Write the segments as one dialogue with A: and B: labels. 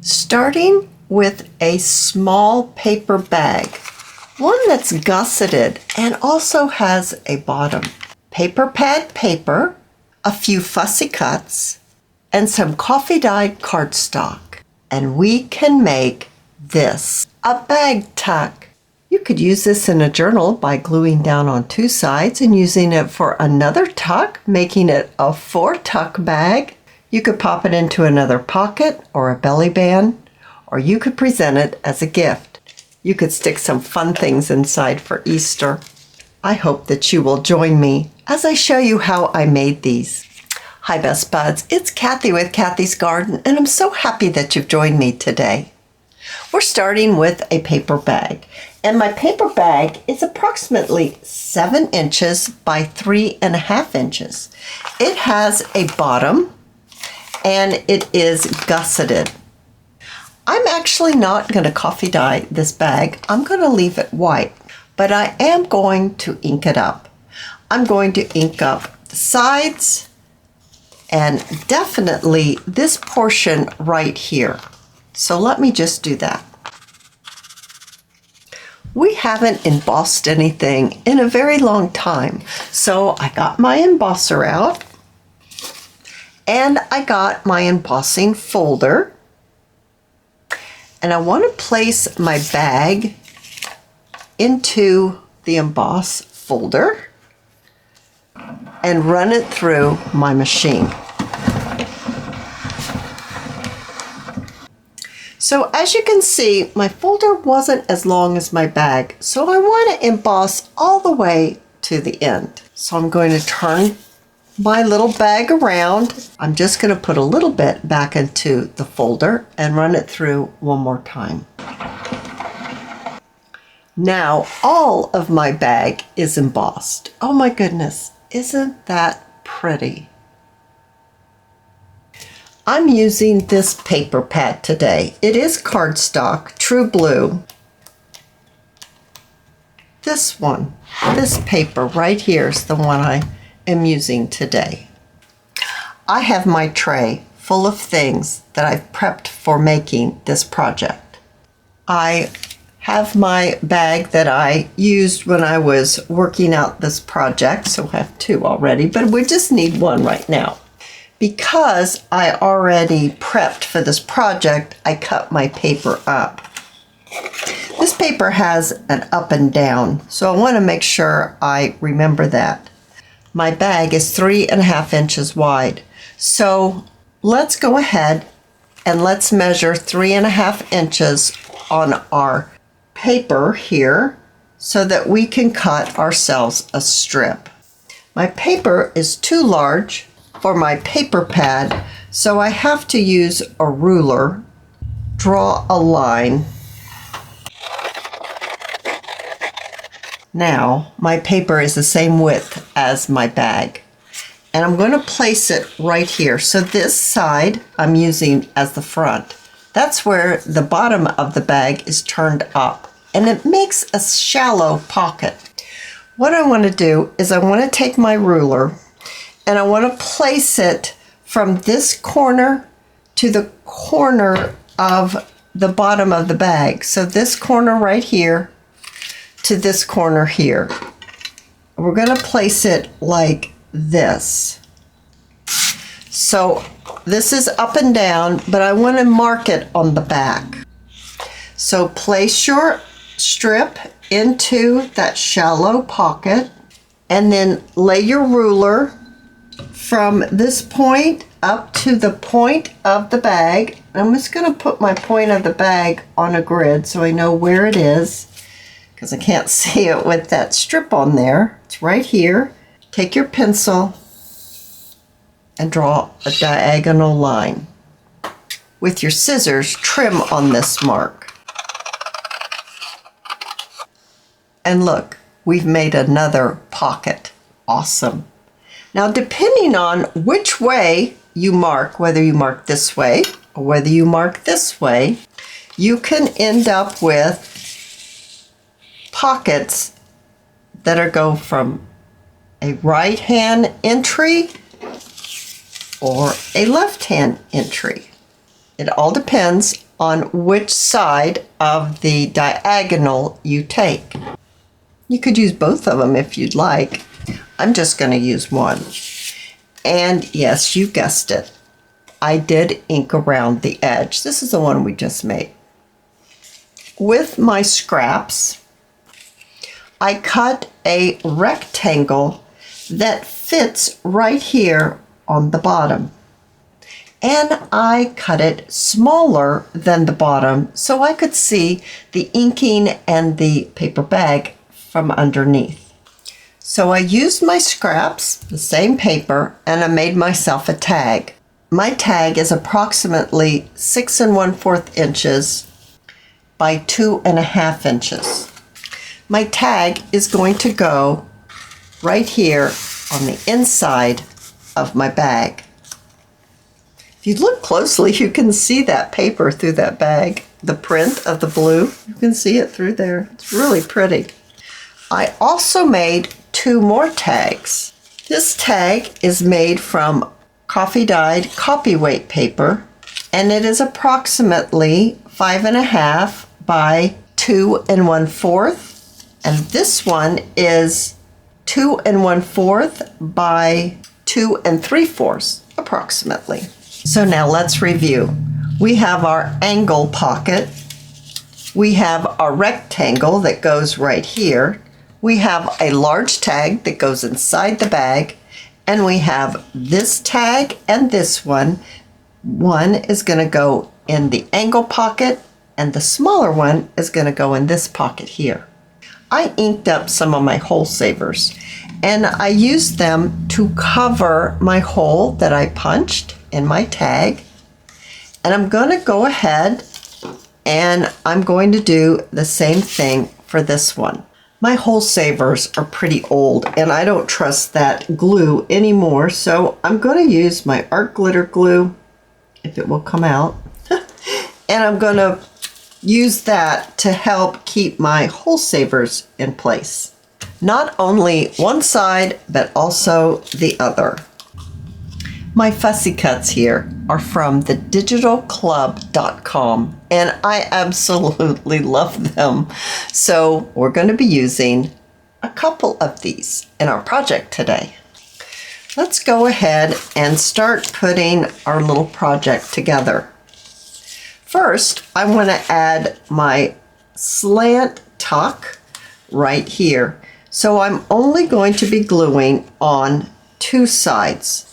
A: Starting with a small paper bag, one that's gusseted and also has a bottom. Paper pad paper, a few fussy cuts, and some coffee-dyed cardstock. And we can make this a bag tuck. You could use this in a journal by gluing down on two sides and using it for another tuck, making it a 4-tuck bag. You could pop it into another pocket or a belly band, or you could present it as a gift. You could stick some fun things inside for Easter. I hope that you will join me as I show you how I made these. Hi Best Buds, it's Cathy with Cathy's Garden, and I'm so happy that you've joined me today. We're starting with a paper bag, and my paper bag is approximately 7 inches by 3.5 inches. It has a bottom and it is gusseted. I'm actually not going to coffee dye this bag. I'm going to leave it white, but I am going to ink it up. I'm going to ink up the sides and definitely this portion right here. So let me just do that. We haven't embossed anything in a very long time, so I got my embosser out and I got my embossing folder, and I want to place my bag into the emboss folder and run it through my machine. So as you can see, my folder wasn't as long as my bag, so I want to emboss all the way to the end. So I'm going to turn my little bag around. I'm just going to put a little bit back into the folder and run it through one more time. Now all of my bag is embossed. Oh my goodness, isn't that pretty? I'm using this paper pad today. It is cardstock, true blue. This one, this paper right here is the one I am using today. I have my tray full of things that I've prepped for making this project. I have my bag that I used when I was working out this project, so I have 2 already, but we just need 1 right now. Because I already prepped for this project, I cut my paper up. This paper has an up and down, so I want to make sure I remember that. My bag is 3.5 inches wide, so let's go ahead and let's measure 3.5 inches on our paper here so that we can cut ourselves a strip. My paper is too large for my paper pad, so I have to use a ruler, draw a line. Now my paper is the same width as my bag, and I'm going to place it right here. So this side I'm using as the front. That's where the bottom of the bag is turned up, and it makes a shallow pocket. What I want to do is I want to take my ruler and I want to place it from this corner to the corner of the bottom of the bag. So this corner right here to this corner here. We're going to place it like this. So this is up and down, but I want to mark it on the back. So place your strip into that shallow pocket and then lay your ruler from this point up to the point of the bag. I'm just going to put my point of the bag on a grid so I know where it is, because I can't see it with that strip on there. It's right here. Take your pencil and draw a diagonal line. With your scissors, trim on this mark. And look, we've made another pocket. Awesome. Now, depending on which way you mark, whether you mark this way or whether you mark this way, you can end up with pockets that go from a right-hand entry or a left-hand entry. It all depends on which side of the diagonal you take. You could use both of them if you'd like. I'm just going to use one. And yes, you guessed it. I did ink around the edge. This is the one we just made. With my scraps, I cut a rectangle that fits right here on the bottom. And I cut it smaller than the bottom so I could see the inking and the paper bag from underneath. So I used my scraps, the same paper, and I made myself a tag. My tag is approximately 6 1/4 inches by 2.5 inches. My tag is going to go right here on the inside of my bag. If you look closely, you can see that paper through that bag. The print of the blue, you can see it through there. It's really pretty. I also made 2 more tags. This tag is made from coffee dyed copyweight paper, and it is approximately 5.5 by 2 1/4. And this one is 2 1/4 by 2 3/4, approximately. So now let's review. We have our angle pocket. We have our rectangle that goes right here. We have a large tag that goes inside the bag. And we have this tag and this one. One is going to go in the angle pocket, and the smaller one is going to go in this pocket here. I inked up some of my hole savers, and I used them to cover my hole that I punched in my tag. And I'm going to go ahead and I'm going to do the same thing for this one. My hole savers are pretty old and I don't trust that glue anymore, so I'm going to use my art glitter glue, if it will come out, and I'm going to use that to help keep my hole savers in place. Not only one side, but also the other. My fussy cuts here are from thedigitalclub.com, and I absolutely love them. So we're going to be using a couple of these in our project today. Let's go ahead and start putting our little project together. First, I want to add my slant tuck right here. So I'm only going to be gluing on 2 sides.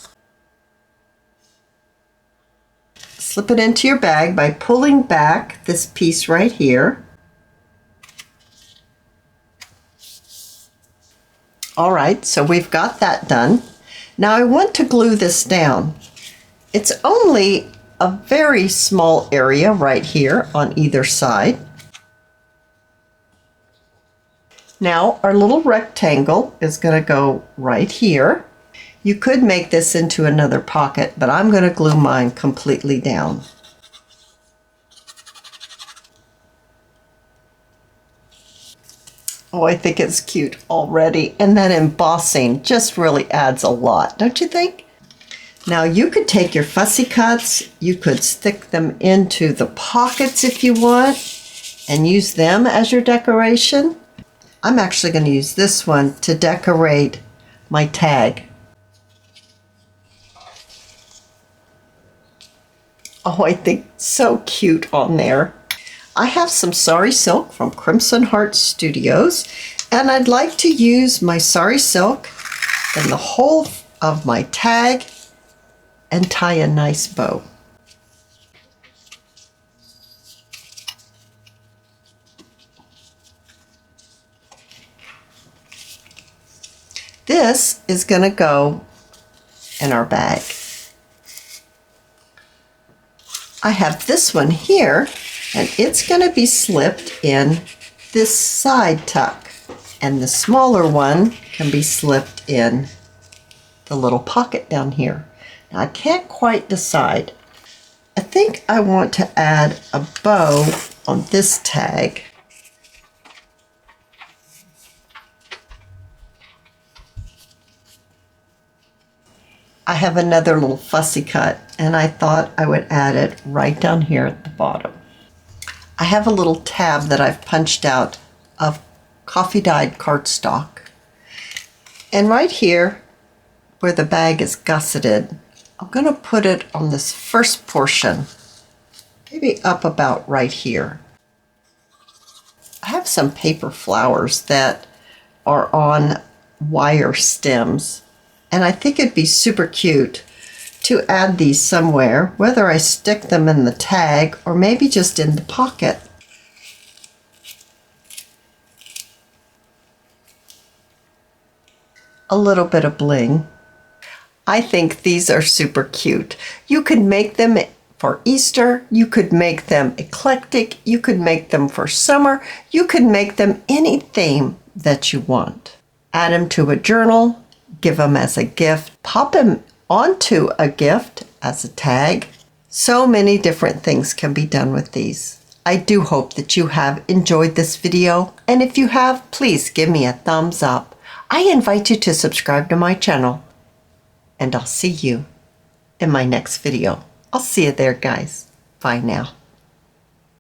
A: Slip it into your bag by pulling back this piece right here. All right, so we've got that done. Now I want to glue this down. It's only a very small area right here on either side. Now our little rectangle is going to go right here. You could make this into another pocket, but I'm going to glue mine completely down. Oh, I think it's cute already. And that embossing just really adds a lot, don't you think? Now you could take your fussy cuts, you could stick them into the pockets if you want, and use them as your decoration. I'm actually going to use this one to decorate my tag. Oh, I think so cute on there. I have some sari silk from Crimson Heart Studios, and I'd like to use my sari silk in the hole of my tag and tie a nice bow. This is going to go in our bag. I have this one here, and it's going to be slipped in this side tuck, and the smaller one can be slipped in the little pocket down here. Now, I can't quite decide. I think I want to add a bow on this tag. I have another little fussy cut, and I thought I would add it right down here at the bottom. I have a little tab that I've punched out of coffee dyed cardstock. And right here, where the bag is gusseted, I'm going to put it on this first portion, maybe up about right here. I have some paper flowers that are on wire stems, and I think it'd be super cute to add these somewhere, whether I stick them in the tag or maybe just in the pocket. A little bit of bling. I think these are super cute. You could make them for Easter, you could make them eclectic, you could make them for summer, you could make them any theme that you want. Add them to a journal, give them as a gift, pop them onto a gift as a tag. So many different things can be done with these. I do hope that you have enjoyed this video, and if you have, please give me a thumbs up. I invite you to subscribe to my channel, and I'll see you in my next video. I'll see you there, guys. Bye now.